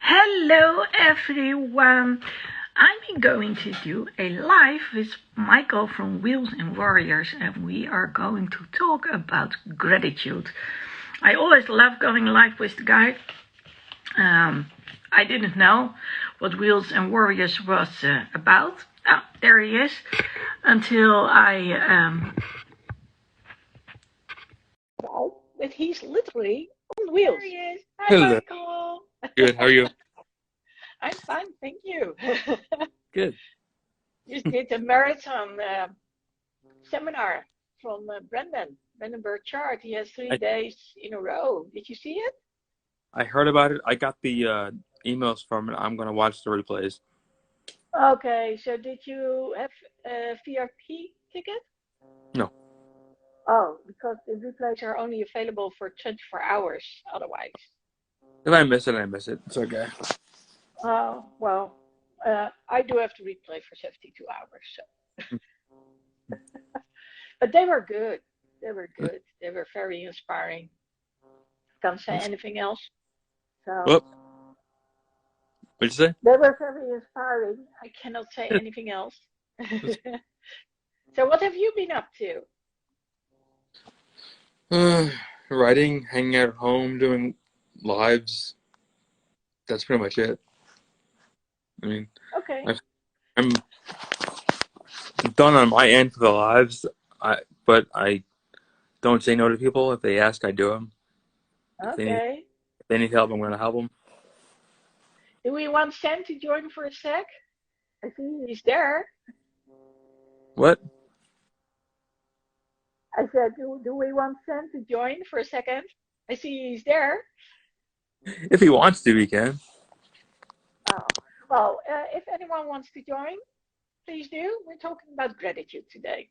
Hello everyone! I'm going to do a live with Michael from Wheels and Warriors, and we are going to talk about gratitude. I always love going live with the guy. I didn't know what Wheels and Warriors was about. Oh, there he is. Until I that he's literally on wheels. There he is. Hi, Hello. Michael. Good. How are you? I'm fine, thank you. Good. Just did a marathon seminar from Brendan Burchard. He has 3 I, days in a row. Did you see it? I heard about it. I got the emails from it. I'm going to watch the replays. Okay, so did you have a VIP ticket? No. Oh, because the replays are only available for 24 hours otherwise. If I miss it, I miss it. It's okay. Oh, well, I do have to replay for 72 hours. So. But they were good. They were good. They were very inspiring. Can't say anything else. So. Well, what'd you say? They were very inspiring. I cannot say anything else. So what have you been up to? Writing, hanging out at home, doing lives. That's pretty much it. I mean, Okay. I'm done on my end for the lives, but I don't say no to people. If they ask, I do them. Okay. If they need help, I'm going to help them. Do we want Sam to join for a sec? I see he's there. What? I said, do we want Sam to join for a second? I see he's there. If he wants to, he can. Oh, well, if anyone wants to join, please do. We're talking about gratitude today.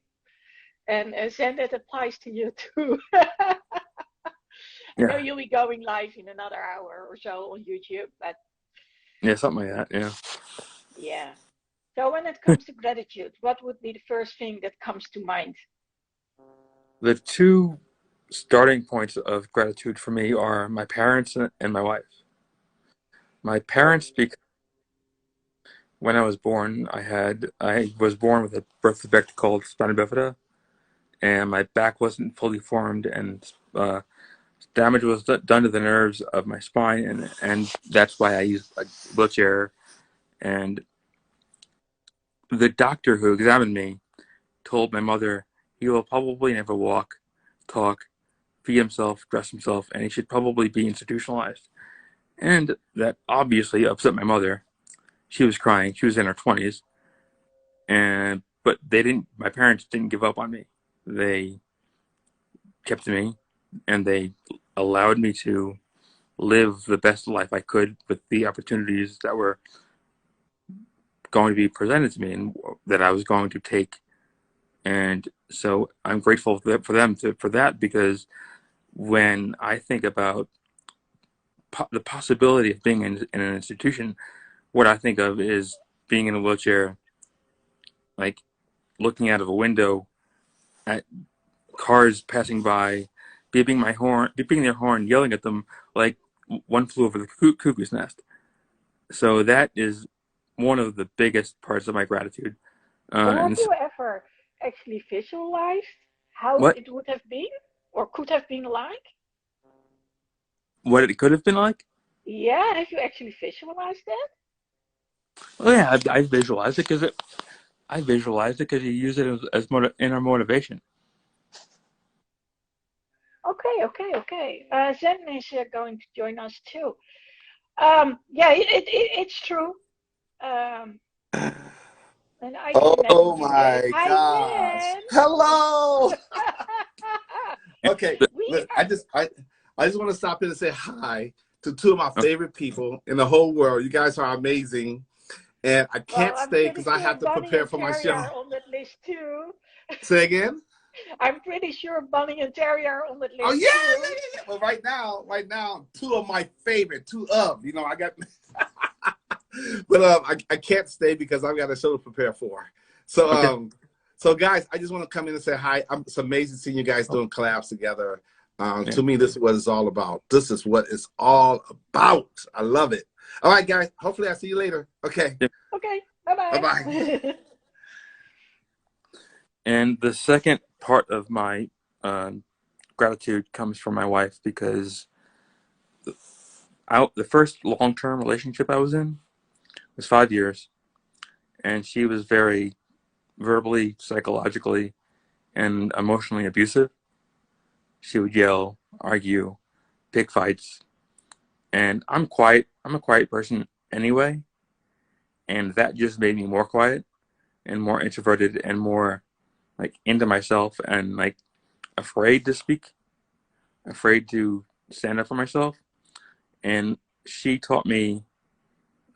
And Sam, that applies to you too. I know you'll be going live in another hour or so on YouTube, but yeah, something like that. Yeah. Yeah. So when it comes to gratitude, what would be the first thing that comes to mind? The two starting points of gratitude for me are my parents and my wife. My parents, because when I was born, I was born with a birth defect called spina bifida, and my back wasn't fully formed, and damage was done to the nerves of my spine, and that's why I use a wheelchair. And the doctor who examined me told my mother he will probably never walk, talk, feed himself, dress himself, and he should probably be institutionalized. And that obviously upset my mother. She was crying. She was in her 20s. But my parents didn't give up on me. They kept me, and they allowed me to live the best life I could with the opportunities that were going to be presented to me and that I was going to take. And so I'm grateful for them for that, because when I think about the possibility of being in an institution, what I think of is being in a wheelchair, like looking out of a window at cars passing by, beeping their horn, yelling at them like one flew over the cuckoo's nest. So that is one of the biggest parts of my gratitude. But have you ever actually visualized how what? it would have been or could have been like? What it could have been like? Yeah, have you actually visualized that? Oh yeah, I visualized it because you use it as inner motivation. Okay. Zen is going to join us too. Yeah, it's true. And I can Oh imagine you my getting. Hi, gosh. Zen. Hello. Okay, We I just want to stop in and say hi to two of my favorite people in the whole world. You guys are amazing. And I can't stay because I have to prepare for my show. Are on that list too. Say again? I'm pretty sure Bunny and Terry are on that list. Oh yeah. Well, right now, two of my favorite, I got but I can't stay because I've got a show to prepare for. So Okay. So guys, I just want to come in and say hi. It's amazing seeing you guys doing collabs together. Yeah. To me, this is what it's all about. This is what it's all about. I love it. All right, guys. Hopefully, I'll see you later. Okay. Yep. Okay. Bye-bye. Bye-bye. And the second part of my gratitude comes from my wife, because the first long-term relationship I was in was 5 years, and she was very verbally, psychologically, and emotionally abusive. She would yell, argue, pick fights, and I'm quiet. I'm a quiet person anyway, and that just made me more quiet and more introverted and more like into myself and like afraid to speak, afraid to stand up for myself. And she taught me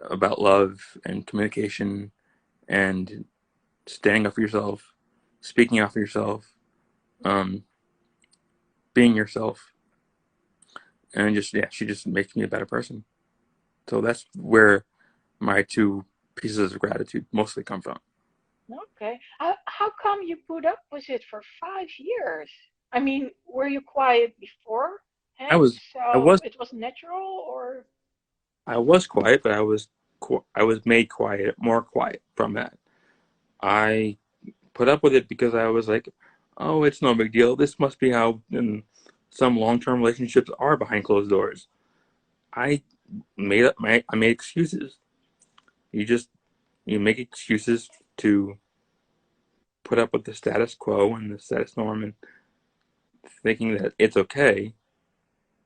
about love and communication and standing up for yourself, speaking up for yourself, um, being yourself, and just she just makes me a better person. So that's where my two pieces of gratitude mostly come from. Okay. How come you put up with it for 5 years? I mean, were you quiet before? I And was I so was it was natural, or? I was quiet, but I was made quiet, more quiet from that. I put up with it because I was like, oh, it's no big deal. This must be how some long-term relationships are behind closed doors. I I made excuses. You make excuses to put up with the status quo and the status norm, and thinking that it's okay.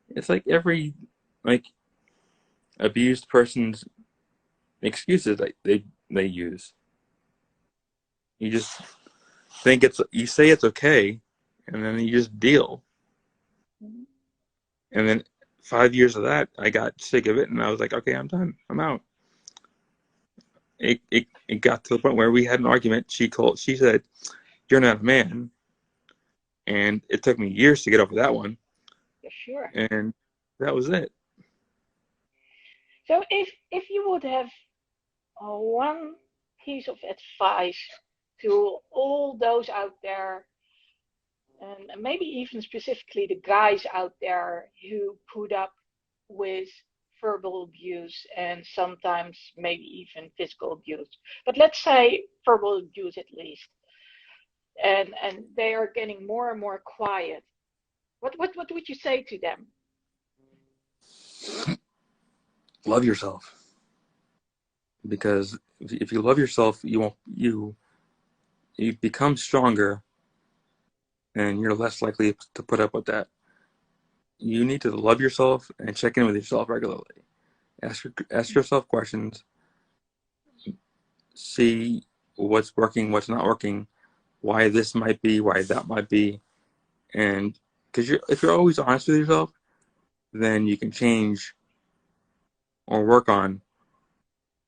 It's like every like abused person's excuses that they use. You just you say it's okay, and then you just deal. Mhm. And then 5 years of that, I got sick of it, and I was like, okay, I'm done. I'm out. It got to the point where we had an argument. She said, "You're not a man," and it took me years to get over that one. Yeah, sure. And that was it. So if you would have one piece of advice to all those out there, and maybe even specifically the guys out there who put up with verbal abuse and sometimes maybe even physical abuse, but let's say verbal abuse at least, and they are getting more and more quiet, what would you say to them? Love yourself, because if you love yourself, you won't you become stronger, and you're less likely to put up with that. You need to love yourself and check in with yourself regularly. Ask yourself questions. See what's working, what's not working, why this might be, why that might be, and because if you're always honest with yourself, then you can change or work on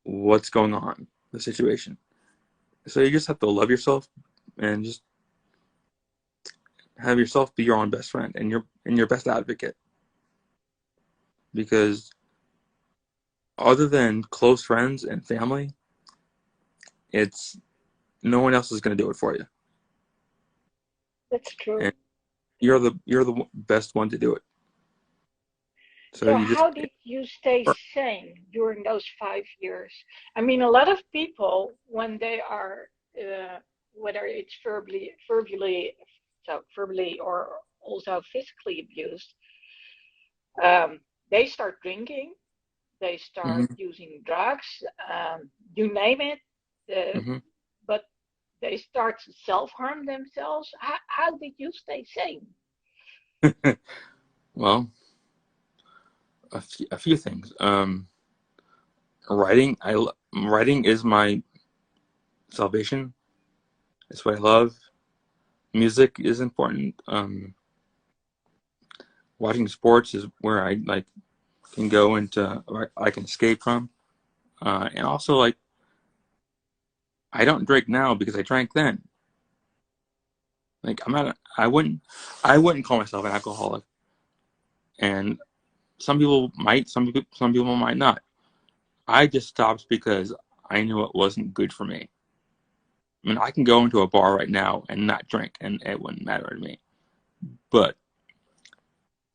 what's going on, the situation. So you just have to love yourself and just have yourself be your own best friend and your best advocate. Because other than close friends and family, it's no one else is going to do it for you, That's true. and you're the best one to do it. So So you just how did you stay sane during those 5 years? I mean, a lot of people, when they are, uh, whether it's verbally or also physically abused, they start drinking, they start mm-hmm, using drugs, you name it, uh, mm-hmm. but they start to self-harm themselves. How did you stay sane? Well, a few things. Writing, writing is my salvation. It's what I love. Music is important. Watching sports is where I like can go into, or I can escape from. And also, like, I don't drink now because I drank then. Like, I wouldn't call myself an alcoholic. And some people might, some people might not. I just stopped because I knew it wasn't good for me. I mean, I can go into a bar right now and not drink, and it wouldn't matter to me. But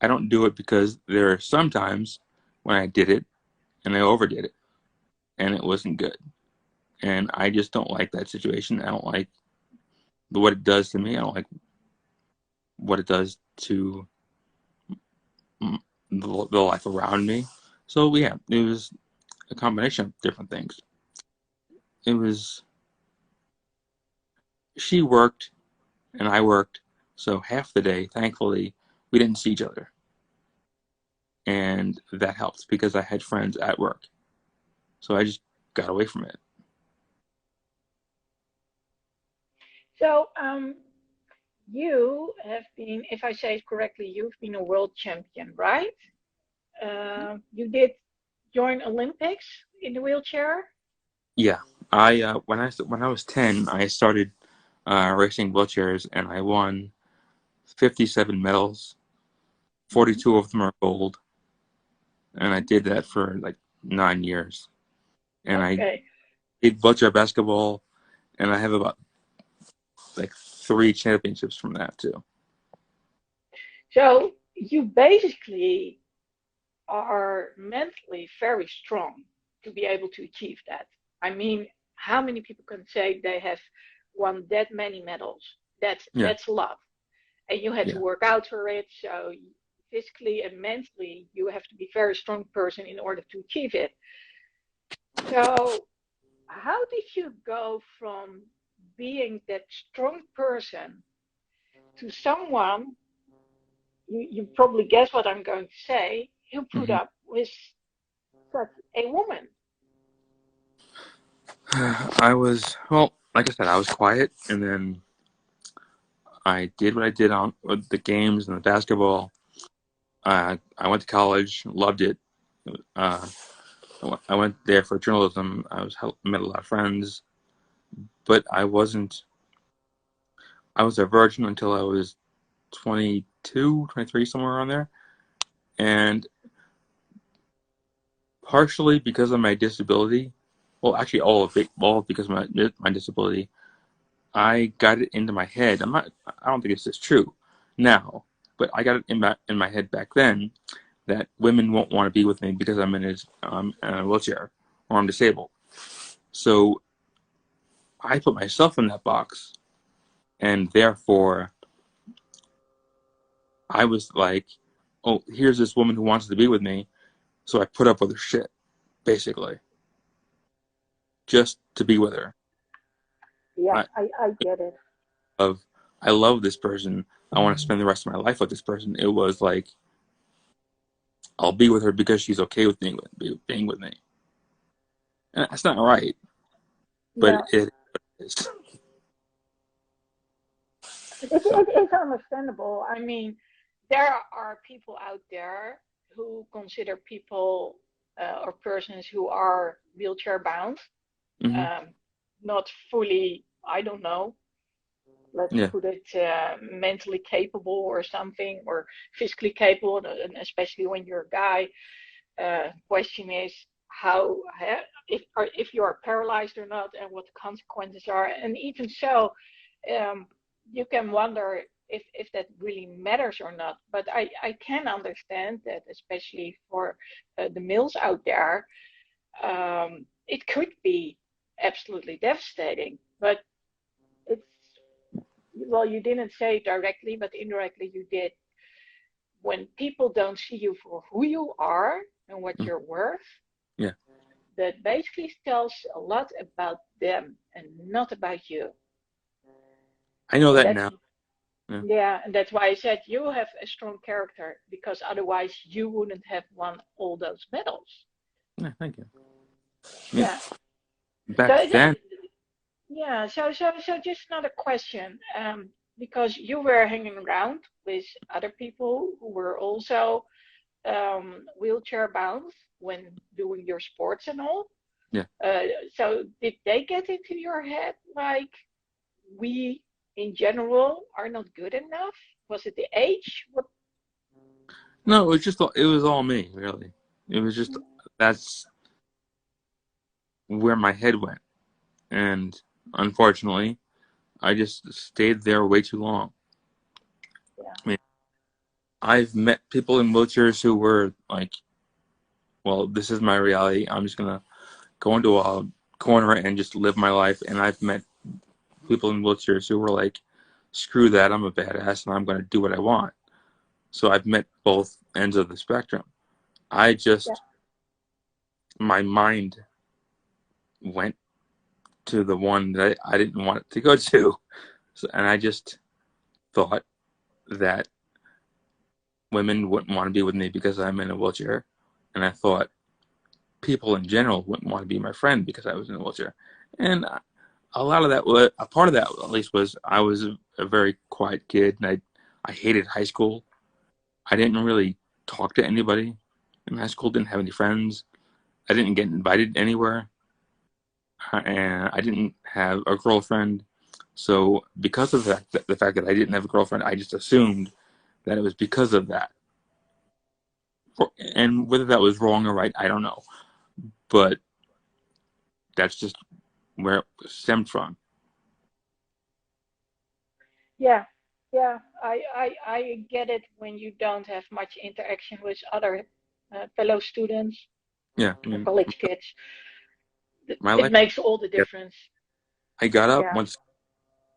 I don't do it because there are some times when I did it and I overdid it, and it wasn't good. And I just don't like that situation. I don't like what it does to me. I don't like what it does to the life around me. So yeah, it was a combination of different things. It was, she worked and I worked, so half the day, thankfully, we didn't see each other. And that helped because I had friends at work. So I just got away from it. So, you have been, if I say it correctly, you've been a world champion, right? You did join Olympics in the wheelchair. Yeah, I when I was 10, I started racing wheelchairs, and I won 57 medals. 42 of them are gold, and I did that for like 9 years. And I Okay. did wheelchair basketball, and I have about like 3 championships from that too. So you basically are mentally very strong to be able to achieve that. I mean, how many people can say they have won that many medals? Yeah, That's a lot. And you had to yeah. work out for it. So physically and mentally, you have to be a very strong person in order to achieve it. So how did you go from being that strong person to someone, you probably guess what I'm going to say, who put Hmm. up with such a woman? I was, well, like I said, I was quiet, and then I did what I did on with the games and the basketball. I went to college, loved it. Uh, I went there for journalism. Met a lot of friends, but I wasn't. I was a virgin until I was 22, 23, somewhere around there. And partially because of my disability, well, actually all because of my disability, I got it into my head. I don't think it's this true now, but I got it in my head back then that women won't want to be with me because I'm in a wheelchair or I'm disabled. So I put myself in that box, and therefore I was like, "Oh, here's this woman who wants to be with me," so I put up with her shit, basically, just to be with her. Yeah, I I get it. love, I love this person. I want to spend the rest of my life with this person. It was like, I'll be with her because she's okay with being with me. And that's not right, but Yeah, it is. So, it is understandable. I mean, there are people out there who consider people or persons who are wheelchair bound, hmm, um, not fully, I don't know, let's yeah, put it mentally capable or something, or physically capable, and especially when you're a guy. Question is how, if you are paralyzed or not, and what the consequences are. And even so, um, you can wonder if that really matters or not. But I can understand that, especially for the males out there, it could be absolutely devastating. But it's, well, you didn't say it directly, but indirectly you did. When people don't see you for who you are and what mm, you're worth, yeah. that basically tells a lot about them and not about you. I know And that that's, now. Yeah, yeah, and that's why I said you have a strong character, because otherwise you wouldn't have won all those medals. yeah. Thank you. I mean, Yeah. So back then. yeah, so just another question, because you were hanging around with other people who were also wheelchair bound when doing your sports and all. Yeah. Uh, so did they get into your head like we in general are not good enough? Was it the age? What? No, it was all me, really. It was just, that's where my head went, and unfortunately, I just stayed there way too long. Yeah. I mean, I've met people in wheelchairs who were like well, this is my reality. I'm just gonna go into a corner and just live my life. And I've met people in wheelchairs who were like, screw that, I'm a badass and I'm gonna do what I want. So I've met both ends of the spectrum. I just, my mind went to the one that I didn't want it to go to. So, and I just thought that women wouldn't want to be with me because I'm in a wheelchair. And I thought people in general wouldn't want to be my friend because I was in a wheelchair. And a lot of that was, a part of that at least, was I was a very quiet kid, and I hated high school. I didn't really talk to anybody in high school, didn't have any friends. I didn't get invited anywhere, and I didn't have a girlfriend. So because of the fact that I didn't have a girlfriend, I just assumed that it was because of that. And whether that was wrong or right, I don't know. But that's just where it stemmed from. Yeah, yeah, I get it when you don't have much interaction with other fellow students Yeah, I or mean, college kids. my It life. makes all the difference. I got up Yeah. once,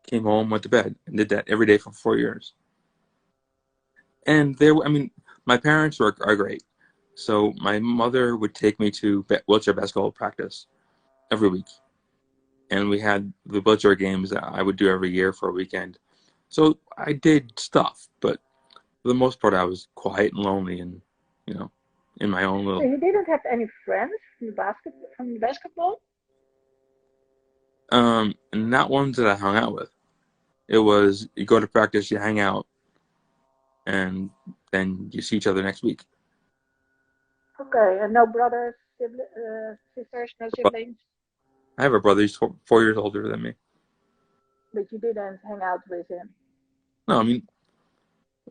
came home, went to bed, and did that every day for 4 years. And I mean, my parents are great. So my mother would take me to wheelchair basketball practice every week, and we had the wheelchair games that I would do every year for a weekend. So I did stuff, but for the most part, I was quiet and lonely, and you know, in my own So little. you didn't have any friends from the basketball? Not ones that I hung out with. It was you go to practice, you hang out, and then you see each other next week. Okay, and no brothers, sisters, no But siblings, I have a brother. He's 4 years older than me. but you didn't hang out with him. No, I mean,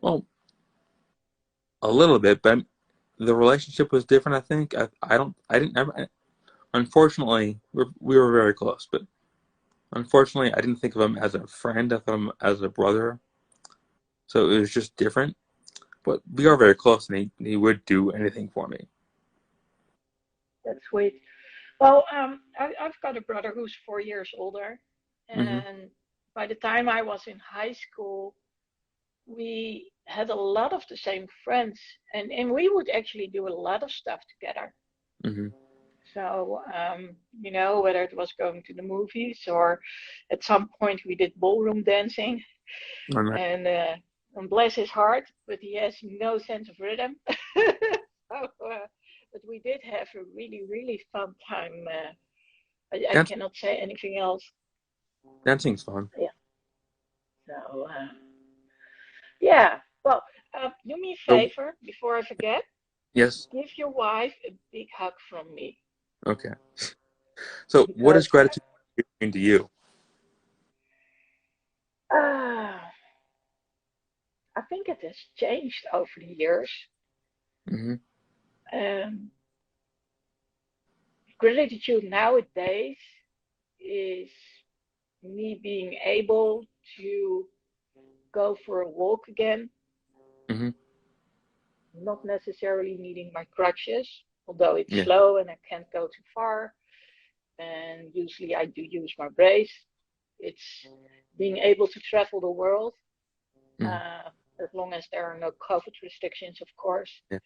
well, a little bit, but the relationship was different. I think I didn't ever. Unfortunately, we were very close, but unfortunately, I didn't think of him as a friend. I thought of him as a brother. So it was just different. But we are very close, and he would do anything for me. That's sweet. Well, I've got a brother who's 4 years older, Hmm. and by the time I was in high school, we had a lot of the same friends, and we would actually do a lot of stuff together. Hmm. So, whether it was going to the movies or at some point we did ballroom dancing, and bless his heart, but he has no sense of rhythm. But we did have a really, really fun time. I Dance, cannot say anything else. dancing's fun. Yeah. So, yeah. Well, do me a So favor before I forget. yes, Give your wife a big hug from me okay. So what because does gratitude mean to you? uh, I think it has changed over the years. Hmm. Um, Gratitude nowadays is me being able to go for a walk again, Hmm. not necessarily needing my crutches, although it's Yeah. slow and I can't go too far. And usually I do use my brace. It's being able to travel the world, Hmm. uh, as long as there are no COVID restrictions, of course. Yeah.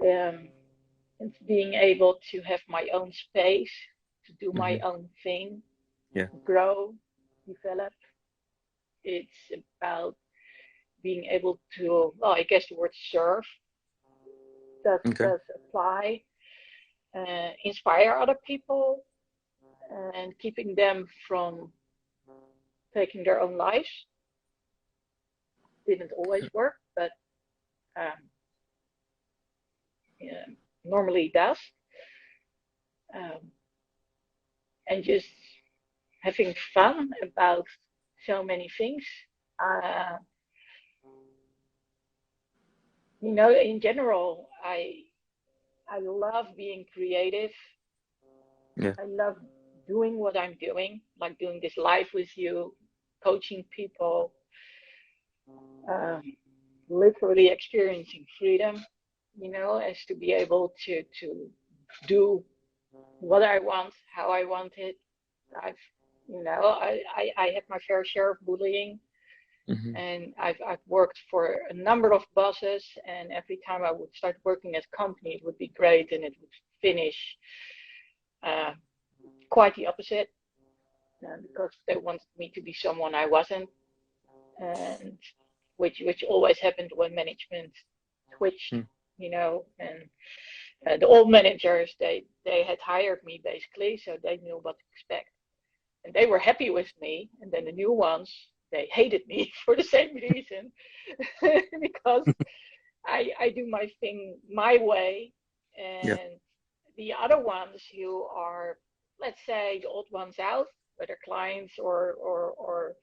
Um, and being able to have my own space, to do my Hmm. own thing, Yeah. grow, develop. It's about being able to, well, I guess the word serve Okay. does apply, inspire other people, and keeping them from taking their own lives. Didn't always work, but um, yeah, normally does. Um, and just having fun about so many things. Uh, in general, I love being creative. Yeah. I love doing what I'm doing, like doing this live with you, coaching people, um, literally experiencing freedom. as to be able to do what I want, how I want it. I've, I had my fair share of bullying, and I've worked for a number of bosses, and every time I would start working at a company, it would be great, and it would finish quite the opposite, because they wanted me to be someone I wasn't, and which always happened when management switched, and the old managers, they had hired me basically, so they knew what to expect, and they were happy with me. And then the new ones, they hated me for the same reason, because I do my thing my way, Yeah. and the other ones who are, let's say, the old ones out, whether clients or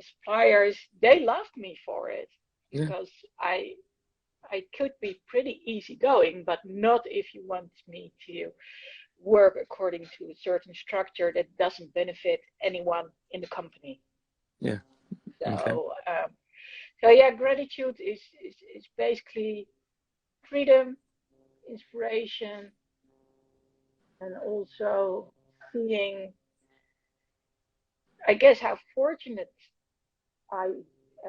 suppliers, they loved me for it, Yeah. because I could be pretty easygoing, but not if you want me to work according to a certain structure that doesn't benefit anyone in the company. Yeah. Okay. So yeah, gratitude is basically freedom, inspiration, and also seeing, I guess, how fortunate I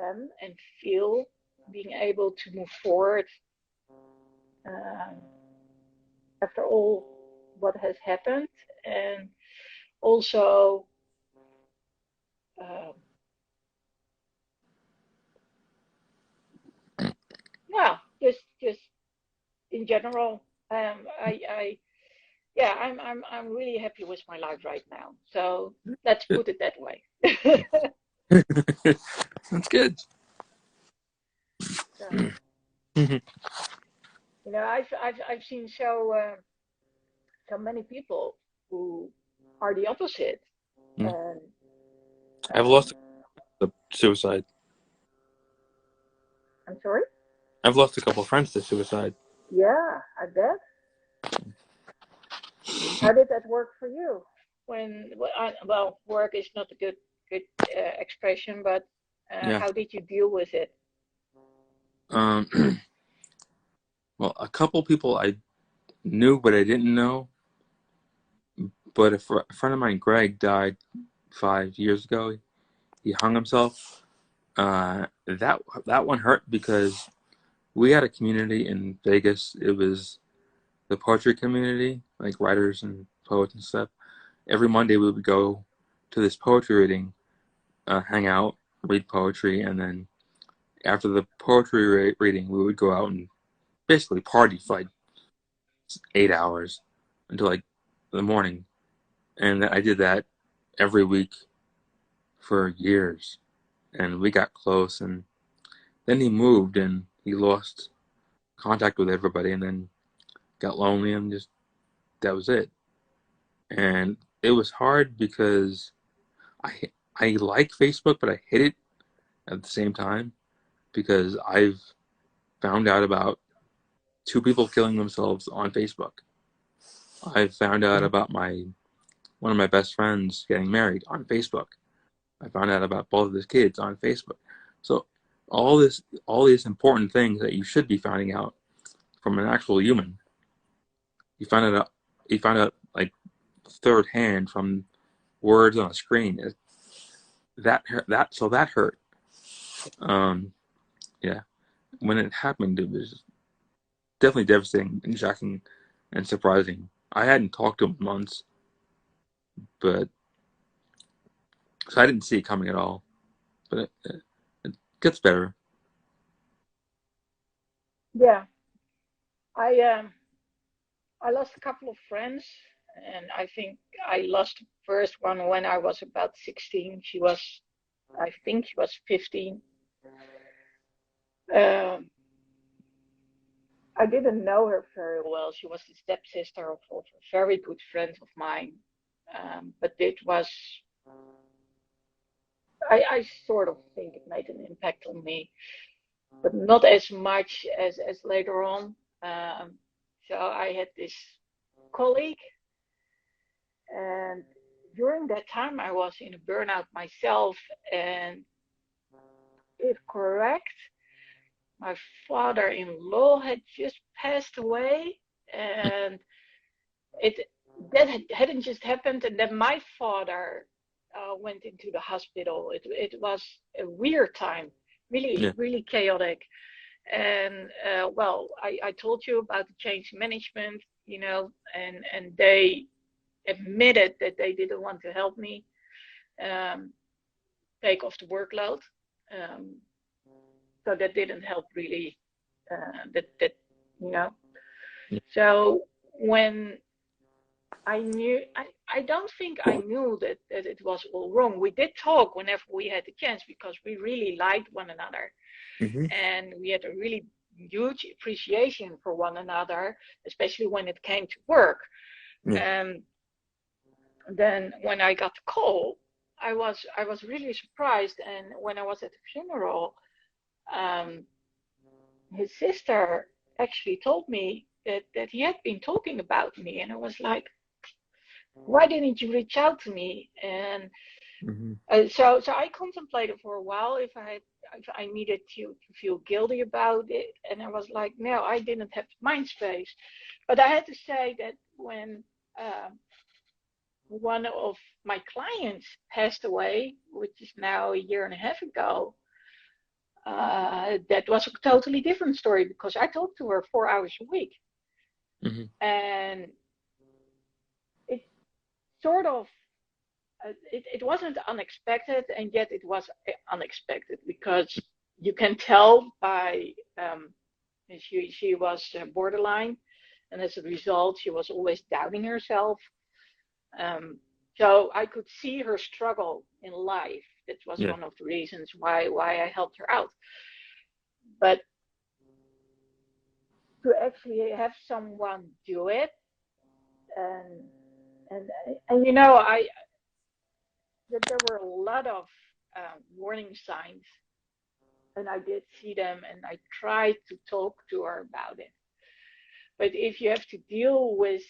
am and feel being able to move forward, um, after all what has happened, and also, um, well, just in general, I yeah, I'm really happy with my life right now. So let's Good. put it that way. That's good. So, I've seen so many people who are the opposite, and I've um, lost to suicide. I'm sorry. I've lost a couple of friends to suicide. Yeah, I bet. How did that work for you? Well, work is not a good expression, but Yeah. how did you deal with it? Um. Well, a couple people I knew but I didn't know. But a friend of mine, Greg, died 5 years ago. He hung himself. That one hurt because we had a community in Vegas. It was the poetry community, like writers and poets and stuff. Every Monday we would go to this poetry reading, hang out, read poetry, and then after the poetry reading, we would go out and basically party for like 8 hours until like the morning. And I did that every week for years, and we got close. And then he moved, and he lost contact with everybody, and then got lonely, and just that was it. And it was hard because I I like Facebook, but I hate it at the same time because I've found out about two people killing themselves on Facebook. I found out about my one of my best friends getting married on Facebook. I found out about both of his kids on Facebook. So all these important things that you should be finding out from an actual human, you find out like third hand from words on a screen. That hurt. Um, yeah, when it happened, it was definitely devastating and shocking and surprising. I hadn't talked to him in months, but so I didn't see it coming at all. But it gets better. Yeah, I um I lost a couple of friends, and I think I lost the first one when I was about 16. I think she was 15. Um, I didn't know her very well. She was the stepsister of a very good friend of mine. But I sort of think it made an impact on me, but not as much as later on. So I had this colleague, and during that time I was in a burnout myself. And if correct, my father-in-law had just passed away, and it that hadn't just happened, and then my father went into the hospital. It was a weird time, really Yeah. really chaotic. And well, I told you about the change management, and they admitted that they didn't want to help me um, take off the workload. Um, so that didn't help really. That you know. Yeah. So when I don't think I knew that it was all wrong. We did talk whenever we had the chance because we really liked one another, Mm-hmm. and we had a really huge appreciation for one another, especially when it came to work. Yeah. And then when I got the call, I was really surprised. And when I was at the funeral, um, his sister actually told me that he had been talking about me, and I was like, why didn't you reach out to me? And Mm-hmm. so I contemplated for a while if I needed to feel guilty about it, and I was like, no, I didn't have the mind space. But I had to say that when one of my clients passed away, which is now a year and a half ago, that was a totally different story because I talked to her 4 hours a week, Mm-hmm. and it sort of it wasn't unexpected, and yet it was unexpected because you can tell by she was borderline, and as a result, she was always doubting herself. Um, so I could see her struggle in life. That was Yeah. one of the reasons why I helped her out. But to actually have someone do it, and and I that there were a lot of warning signs, and I did see them, and I tried to talk to her about it. But if you have to deal with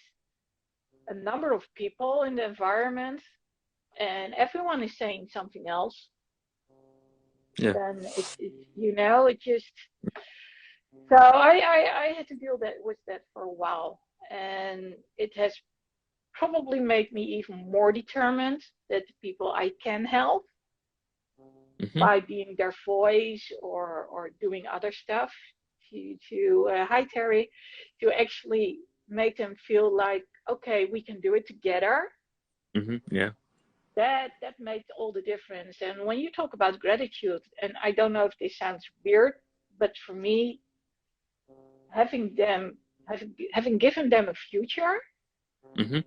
a number of people in the environment and everyone is saying something else, Yeah. then it just so I had to deal with that for a while, and it has probably made me even more determined that the people I can help Mm-hmm. by being their voice or doing other stuff to hi Terry, to actually make them feel like, okay, we can do it together. Mm-hmm. Yeah. That made all the difference. And when you talk about gratitude, and I don't know if this sounds weird, but for me, having them having given them a future, Mm-hmm.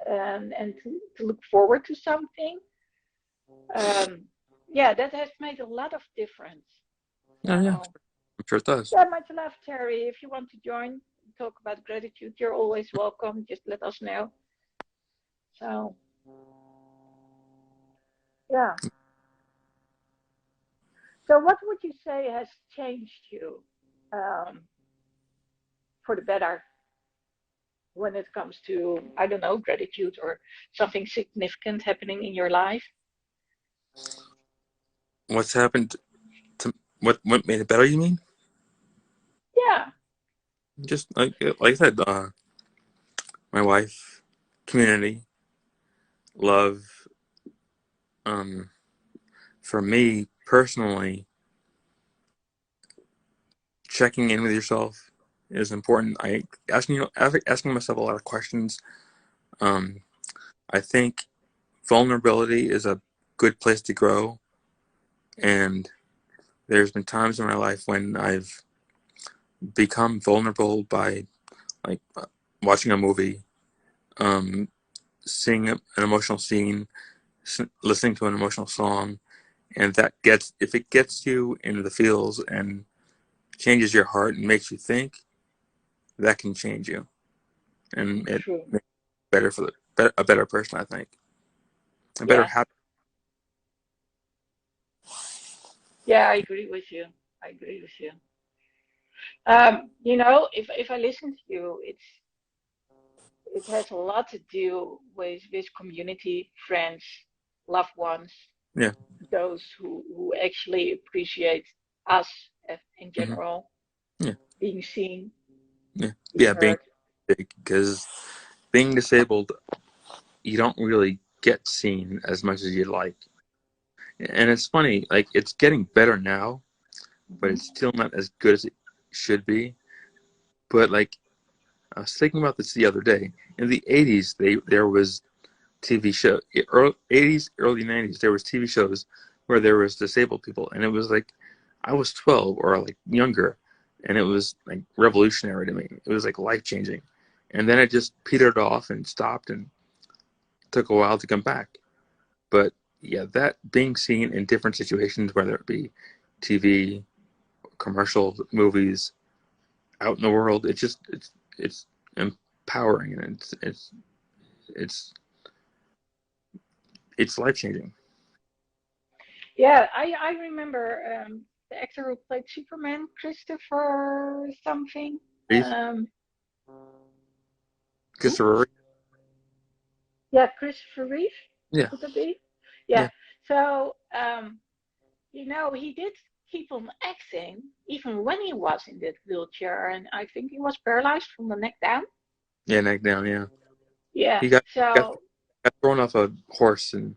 and to look forward to something, um, yeah, that has made a lot of difference. Oh, yeah. So I'm sure it does. yeah, much love, Terry. If you want to join, talk about gratitude, you're always welcome. Just let us know. So yeah. So what would you say has changed you um, for the better when it comes to, I don't know, gratitude or something significant happening in your life? What's happened to what made it better? You mean? Yeah. Just like I said, my wife, community, love. Um, for me personally, checking in with yourself is important. Asking myself a lot of questions. Um, I think vulnerability is a good place to grow, and there's been times in my life when I've become vulnerable by like watching a movie, um, seeing an emotional scene, listening to an emotional song, and if it gets you into the feels and changes your heart and makes you think, that can change you, and it True. makes you better a better person. I think a better Yeah. habit. Yeah, I agree with you. I agree with you. If I listen to you, it has a lot to do with community, friends, loved ones, Yeah. those who actually appreciate us in Hmm. general. being seen, Yeah, being being heard. big, because being disabled, you don't really get seen as much as you'd like. And it's funny, like, it's getting better now, but it's still not as good as it should be. But, like, I was thinking about this the other day. In the 80s, there was TV show, 80s, early 90s, there was TV shows where there was disabled people, and it was like, I was 12 or like younger, and it was like revolutionary to me. It was like life-changing. And then it just petered off and stopped, and took a while to come back. But yeah, that being seen in different situations, whether it be TV, commercials, movies, out in the world, it's empowering, and it's it's life changing. Yeah, I remember the actor who played Superman, Christopher something. Reeve, Who? Christopher, Yeah, Christopher Reeve. yeah, Could that be? Yeah. yeah, So he did keep on acting even when he was in that wheelchair, and I think he was paralyzed from the neck down. yeah, neck down, yeah. Yeah. He got, So got thrown off a horse in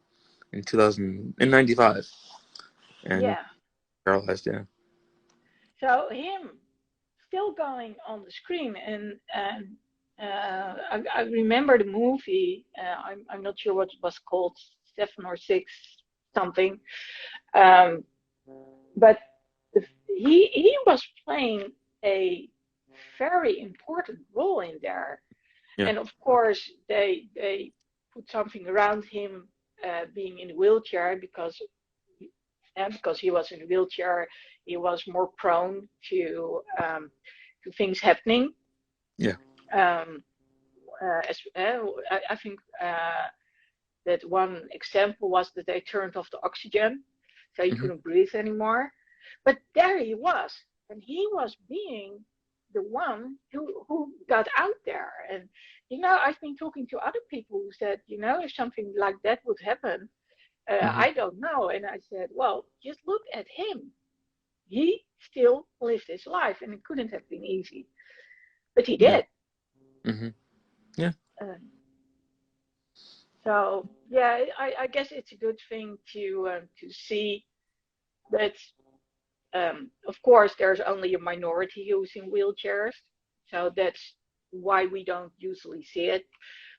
95, and yeah. paralyzed, yeah. So him still going on the screen, and I remember the movie. I'm not sure what it was called, 7 or 6 something. Um, but he was playing a very important role in there, Yeah. and of course they put something around him being in a wheelchair because he was in a wheelchair, he was more prone to things happening. Yeah. Um, I think that one example was that they turned off the oxygen, so he Mm-hmm. couldn't breathe anymore. But there he was, and he was being the one who got out there. And I've been talking to other people who said, if something like that would happen, Mm-hmm. I don't know. And I said, well, just look at him. He still lived his life, and it couldn't have been easy, but he Yeah. did. Mm-hmm. Yeah. Um, so yeah, I guess it's a good thing to see that. Of course, there's only a minority who's in wheelchairs, so that's why we don't usually see it.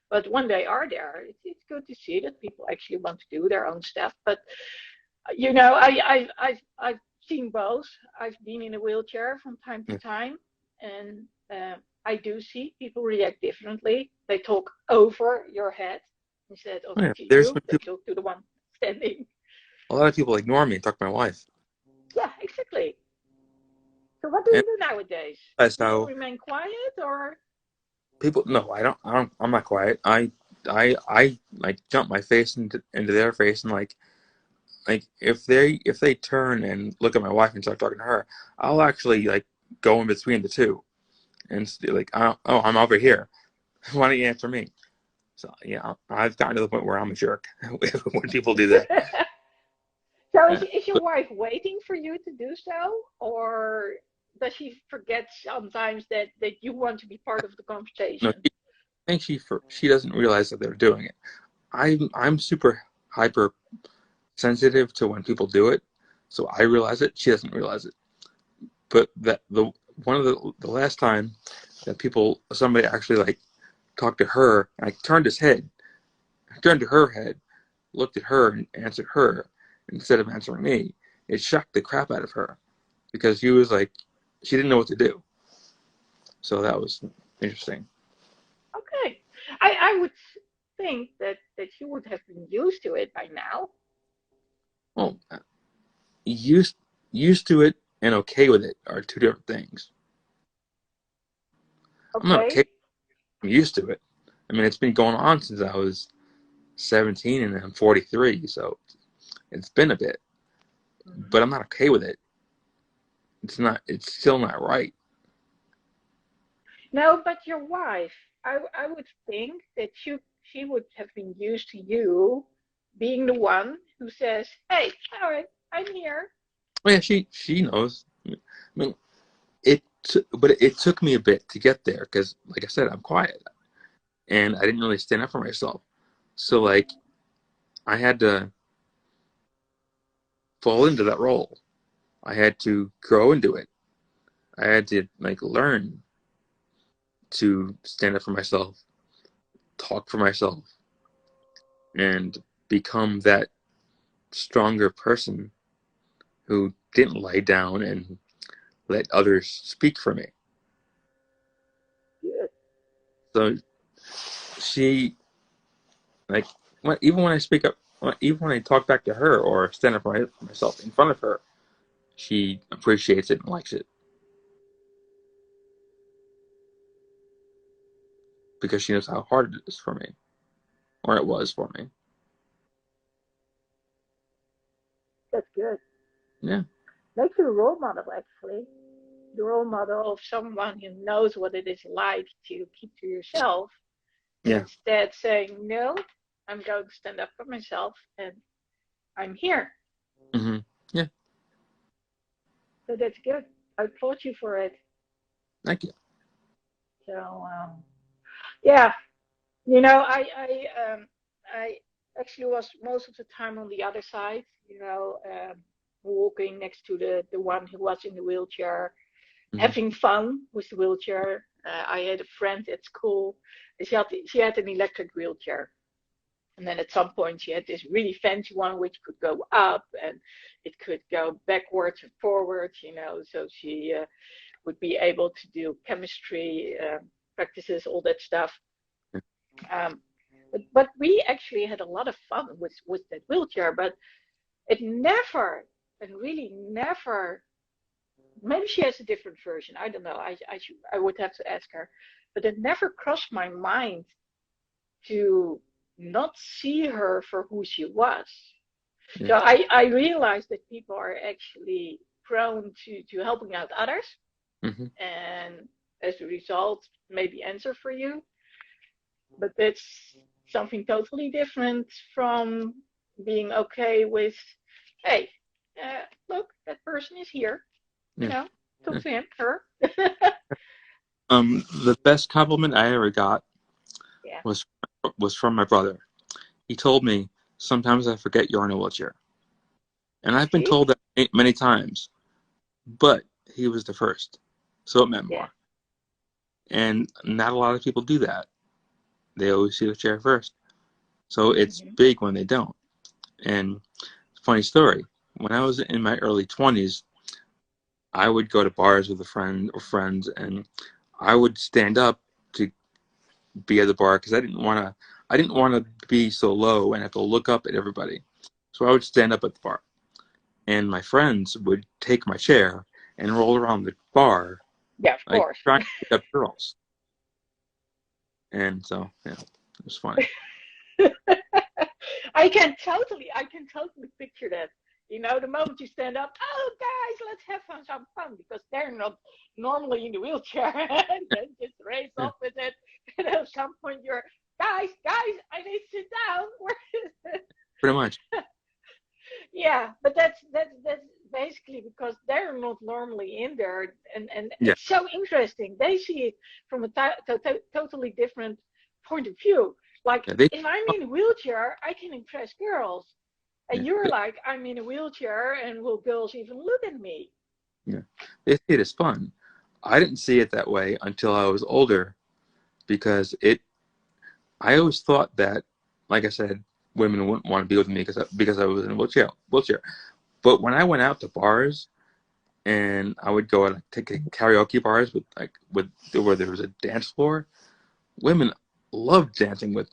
But when they are there, it's good to see that people actually want to do their own stuff. But I've seen both. I've been in a wheelchair from time to Yeah. time, and I do see people react differently. They talk over your head instead of Oh, yeah. to There's you. some They people, talk to the one standing. a lot of people ignore me and talk to my wife. Yeah, exactly. So what do you And do nowadays? that's People how remain quiet, or people, no, I'm not quiet. I like jump my face into their face, and like if they turn and look at my wife and start talking to her, I'll actually like go in between the two and like, oh, I'm over here. Why don't you answer me? So yeah, I've gotten to the point where I'm a jerk when people do that. so Uh, is your but wife waiting for you to do so, or does she forget sometimes that you want to be part of the no, conversation? I think she doesn't realize that they're doing it. I'm super hyper sensitive to when people do it, so I realize it. She doesn't realize it. But that the one of the last time that somebody actually like talked to her, and I turned his head, turned to her head, looked at her and answered her instead of answering me. It shocked the crap out of her because she didn't know what to do. So that was interesting. Okay, I would think that you would have been used to it by now. Well, used used to it and okay with it are two different things. I'm not okay. Okay. I'm used to it. I mean, it's been going on since I was 17, and I'm 43, so it's been a bit. Mhm. But I'm not okay with it. It's not. It's still not right. No, but your wife, I would think that she would have been used to you being the one who says, "Hey, all right, I'm here." Well, yeah, she knows. I mean, it but it took me a bit to get there because, like I said, I'm quiet and I didn't really stand up for myself. So like I had to fall into that role. I had to grow into it. I had to like learn to stand up for myself, talk for myself, and become that stronger person who didn't lie down and let others speak for me. Good. So she, like, even when I speak up, even when I talk back to her or stand up for myself in front of her, she appreciates it and likes it because she knows how hard it is for me, or it was for me. That's good. Yeah. Make you a role model, actually. The role model of someone who knows what it is like to keep to yourself, and Yeah. instead saying, no, I'm going to stand up for myself, and I'm here. Mm-hmm. Yeah. So that's good. I applaud you for it. Thank you. So, yeah, I actually was most of the time on the other side, walking next to the one who was in the wheelchair, Mm-hmm. having fun with the wheelchair. I had a friend at school. She had an electric wheelchair. And then at some point, she had this really fancy one which could go up and it could go backwards and forwards, so she would be able to do chemistry practices, all that stuff. Um, but we actually had a lot of fun with that wheelchair, but it never, and really never, maybe she has a different version. I don't know. I would have to ask her, but it never crossed my mind to not see her for who she was. Yeah. So I realized that people are actually prone to helping out others, Mm-hmm. and as a result, maybe answer for you. But that's something totally different from being okay with, hey, look, that person is here. Yeah. Talk Yeah. to him, her. The best compliment I ever got Yeah. was from my brother. He told me, sometimes I forget you're in a wheelchair. And I've been See? told that many times, but he was the first. So it meant Yeah. more. And not a lot of people do that. They always see the chair first. So it's Mm-hmm. big when they don't. And funny story, when I was in my early 20s, I would go to bars with a friend or friends, and I would stand up to be at the bar because I didn't want to be so low and have to look up at everybody. So I would stand up at the bar, and my friends would take my chair and roll around the bar Yeah, of like course. trying to pick up girls. And so yeah, it was funny. I can totally picture that. The moment you stand up, oh guys, let's have some fun because they're not normally in the wheelchair, and then just race Yeah, off with it. And at some point, you're guys, I need to sit down. pretty much. Yeah, but that's basically because they're not normally in there, and Yeah, it's so interesting. They see it from a totally different point of view. Like yeah. They, if I'm in a wheelchair, I can impress girls, and yeah, you're like, I'm in a wheelchair, and will girls even look at me? yeah. They see it as fun. I didn't see it that way until I was older because I always thought that, like I said, women wouldn't want to be with me because I was in a wheelchair. But when I went out to bars and I would go and take karaoke bars with where there was a dance floor, women love dancing with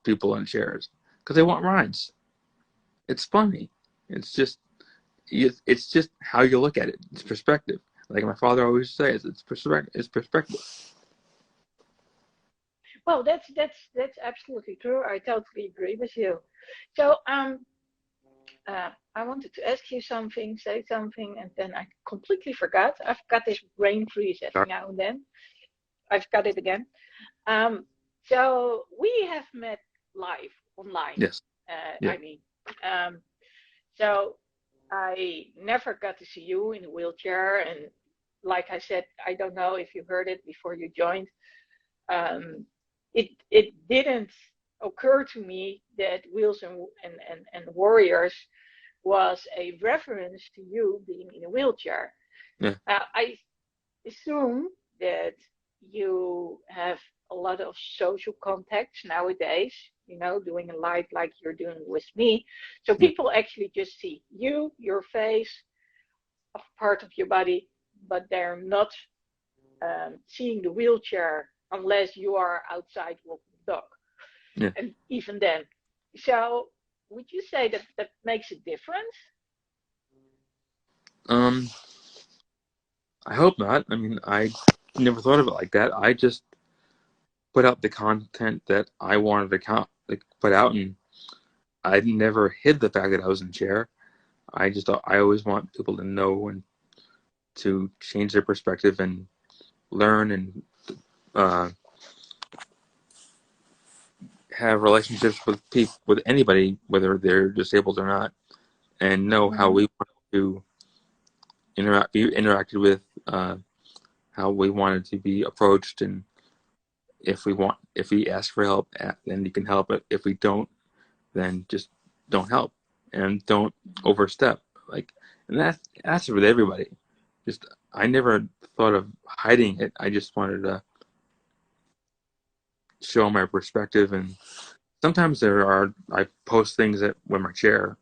people in chairs because they want rides. It's funny. It's just it's just how you look at it. It's perspective. Like my father always says, it's perspective. It's perspective. Well, that's absolutely true. I totally agree with you. So I wanted to ask you something, say something, and then I completely forgot. I've got this brain freeze every now and then. I've got it again. Um, so we have met live online. Yes. Yeah. I mean, so I never got to see you in a wheelchair, and like I said, I don't know if you heard it before you joined. It didn't occur to me that Wheels and Warriors was a reference to you being in a wheelchair. Yeah. I assume that you have a lot of social contacts nowadays, doing a live like you're doing with me. So Yeah. people actually just see you, your face, a part of your body, but they're not seeing the wheelchair unless you are outside walking the dog. Yeah. And even then. So would you say that that makes a difference? I hope not. I mean, I never thought of it like that. I just put out the content that I wanted to put out, and I never hid the fact that I was in a chair. I always want people to know and to change their perspective and learn and uh, have relationships with people, with anybody, whether they're disabled or not, and know how we want to be interacted with, how we wanted to be approached, and if we ask for help, then you can help. But if we don't, then just don't help and don't overstep. And that's with everybody. Just I never thought of hiding it. I just wanted to show my perspective, and sometimes I post things where my chair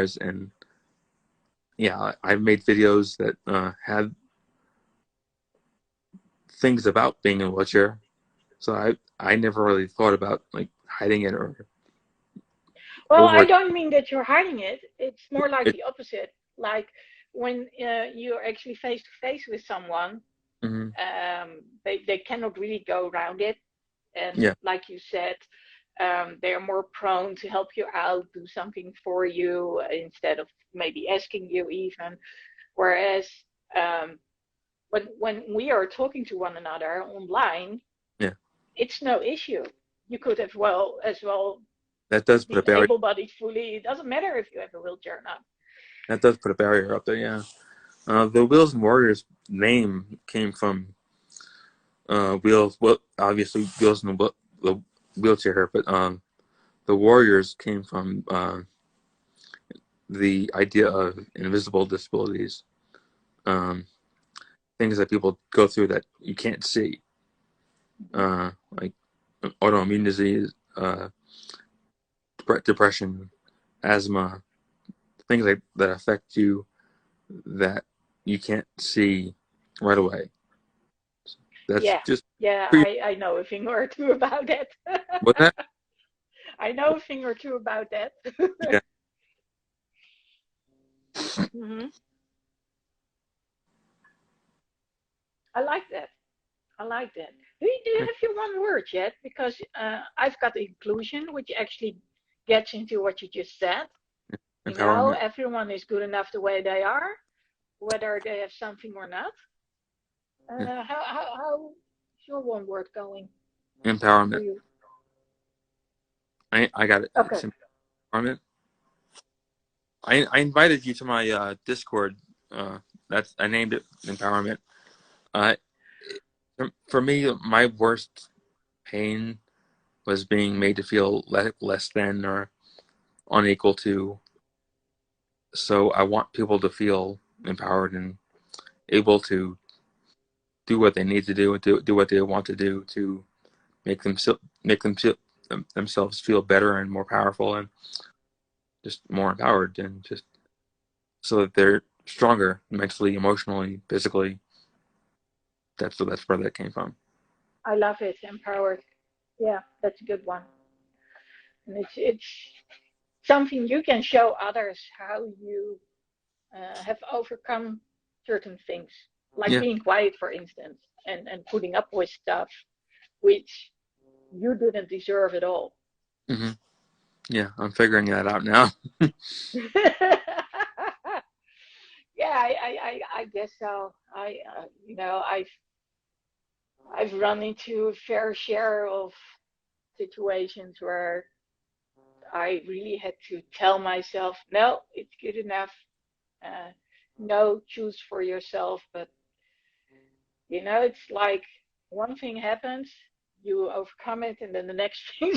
is, and yeah, I've made videos that had things about being in a wheelchair. So I never really thought about hiding it or Well, I over don't mean that you're hiding it. It's more like it. the opposite. Like when you're actually face to face with someone, Mm-hmm. they cannot really go around it. And Yeah, like you said, they're more prone to help you out, do something for you instead of maybe asking you even. Whereas um, when we are talking to one another online, yeah. it's no issue. You could have well as well That does put a been barrier. able-bodied fully. It doesn't matter if you have a wheelchair or not. That does put a barrier up there. Yeah. The Wheels and Warriors name came from wheels. Well, obviously wheels in the wheelchair, but the Warriors came from the idea of invisible disabilities, um, things that people go through that you can't see, like autoimmune disease, depression, asthma, things that affect you that you can't see right away. That's Yeah, just yeah, pretty. I know a thing or two about that. What's that? I know a thing or two about that. Yeah. hmm I like that. I like that. Do you have your one word yet? Because I've got inclusion, which actually gets into what you just said. Empowerment. Everyone is good enough the way they are, whether they have something or not. Yeah. How is your one word going for Empowerment. you? I got it. Okay. It's empowerment. I invited you to my Discord. I named it empowerment. Uh, for me, my worst pain was being made to feel less than or unequal to. So I want people to feel empowered and able to do what they need to do and do what they want to do to make them themselves feel better and more powerful and just more empowered and just so that they're stronger mentally, emotionally, physically. That's where that came from. I love it. Empowered. Yeah, that's a good one. And it's something you can show others how you have overcome certain things, like Yeah. being quiet, for instance, and putting up with stuff which you didn't deserve at all. Hmm. Yeah, I'm figuring that out now. Yeah, I guess so. I've run into a fair share of situations where I really had to tell myself, no, it's good enough. Uh, choose for yourself, but it's like one thing happens, you overcome it, and then the next thing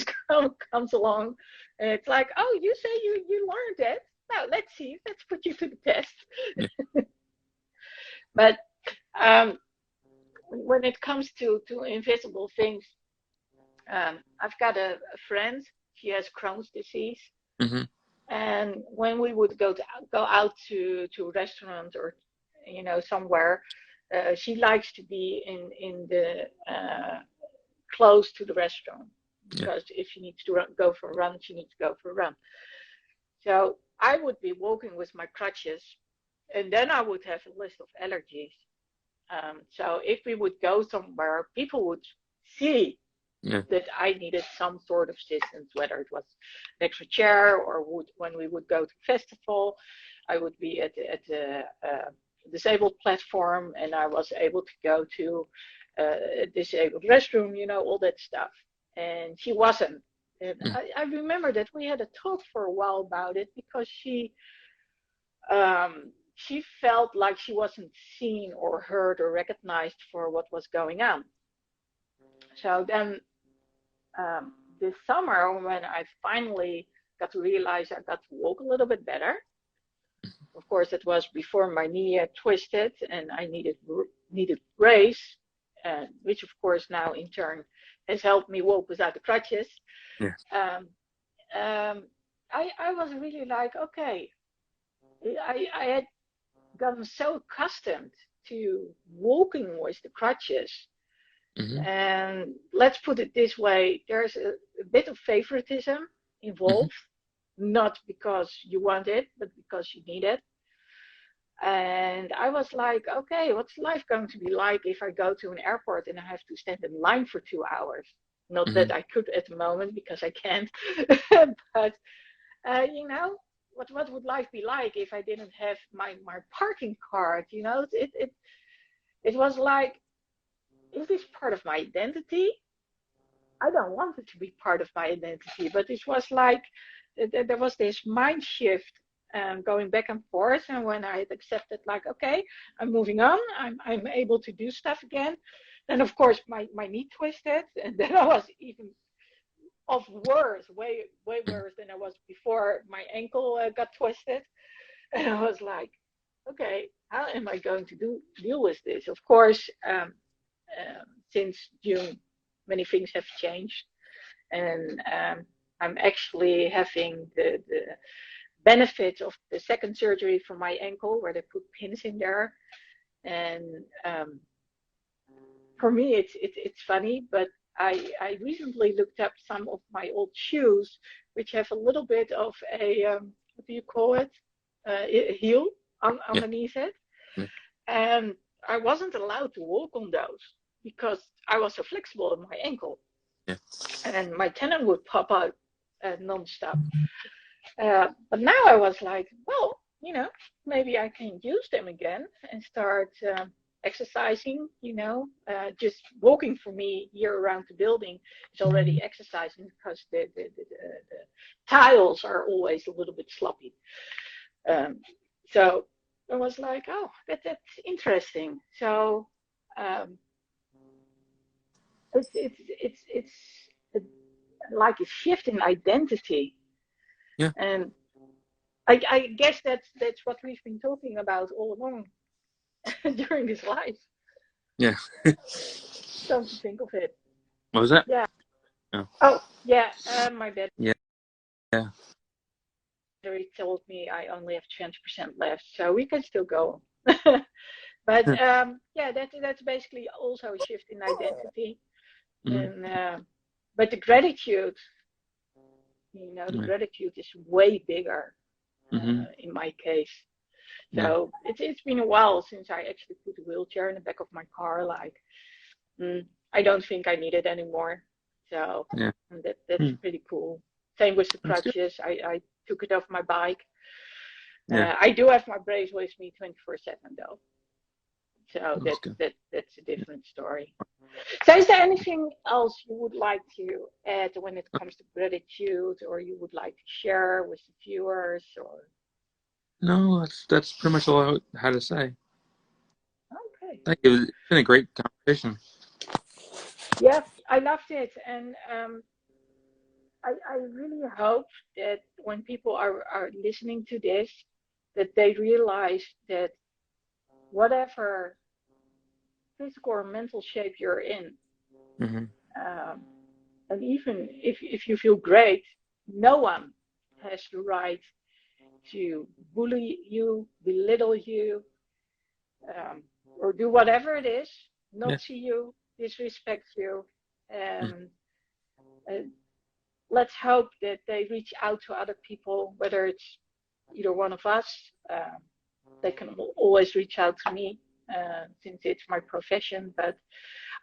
comes along, and it's like, oh, you say you learned it. Now let's see, let's put you to the test. Yeah. But um, when it comes to invisible things, I've got a friend. She has Crohn's disease, Mm-hmm. and when we would go out to a restaurant or somewhere, she likes to be in the close to the restaurant, Yeah. because if she needs to go for a run, she needs to go for a run. So I would be walking with my crutches, and then I would have a list of allergies. So if we would go somewhere, people would see Yeah. that I needed some sort of assistance, whether it was an extra chair, or when we would go to festival, I would be at the disabled platform, and I was able to go to a disabled restroom, all that stuff. And she wasn't. And Mm. I remember that we had a talk for a while about it, because she felt like she wasn't seen or heard or recognized for what was going on. So then this summer, when I finally got to realize I got to walk a little bit better. Of course, it was before my knee twisted and I needed brace, which of course now in turn has helped me walk without the crutches. Yeah. Um, I was really like, okay, I had gotten so accustomed to walking with the crutches. Mm-hmm. And let's put it this way, there's a bit of favoritism involved, not because you want it, but because you need it. And I was like, okay, what's life going to be like if I go to an airport and I have to stand in line for 2 hours? Not Mm-hmm. that I could at the moment, because I can't, but what would life be like if I didn't have my parking card? It was like, is this part of my identity? I don't want it to be part of my identity, but it was like there was this mind shift, going back and forth. And when I had accepted, like, okay, I'm moving on, I'm able to do stuff again. Then of course my knee twisted, and then I was even of worse, way worse than I was before my ankle got twisted. And I was like, okay, how am I going to deal with this? Of course, since June, many things have changed, and I'm actually having the benefit of the second surgery for my ankle, where they put pins in there. And for me, it's funny, but I recently looked up some of my old shoes, which have a little bit of a what do you call it, a heel Yeah. underneath it, Yeah. and I wasn't allowed to walk on those because I was so flexible in my ankle, Yeah. and my tendon would pop out non-stop. But now I was like, well, maybe I can use them again and start exercising. Just walking for me here around the building is already exercising, because the tiles are always a little bit sloppy. Um, so I was like, oh, that's interesting. So um, it's like a shift in identity. Yeah. And I guess that's what we've been talking about all along during this life. Yeah. Come to think of it. What was that? Yeah. Oh. Oh, yeah. My battery Yeah. Yeah. told me I only have 20% left, so we can still go. But yeah, that's basically also a shift in identity. Mm-hmm. And but the gratitude, the Yeah. gratitude is way bigger Mm-hmm. in my case. Yeah. So it's been a while since I actually put a wheelchair in the back of my car. Like, I don't think I need it anymore. So Yeah. that's pretty cool. Same with the That's good. crutches. I took it off my bike. Yeah. I do have my brace with me 24/7 though. So That's good. that's a different story. So is there anything else you would like to add when it comes to gratitude, or you would like to share with the viewers, or? No, that's pretty much all I had to say. Okay. Thank you. It's been a great conversation. Yeah, I loved it, and I really hope that when people are listening to this, that they realize that whatever physical or mental shape you're in, Mm-hmm. um, and even if you feel great, no one has the right to bully you, belittle you, um, or do whatever it is, Yeah. not see you, disrespect you, Mm. and uh, let's hope that they reach out to other people, whether it's either one of us. They can always reach out to me since it's my profession. But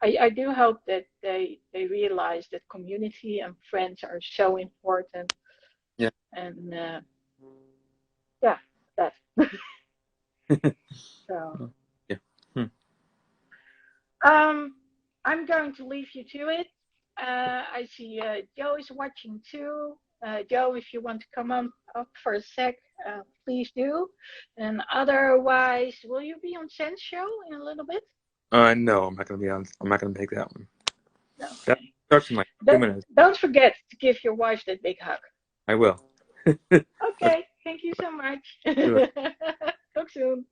I do hope that they realize that community and friends are so important. Yeah. And yeah, that. So Yeah. Hmm. um, I'm going to leave you to it. I see Joe is watching too. Joe, if you want to come on up for a sec, please do. And otherwise, will you be on Sen's show in a little bit? No, I'm not gonna be on. I'm not gonna take that one. That Okay. starts in like 2 minutes. Don't forget to give your wife that big hug. I will. Okay. Thank you so much. Okay. Talk soon.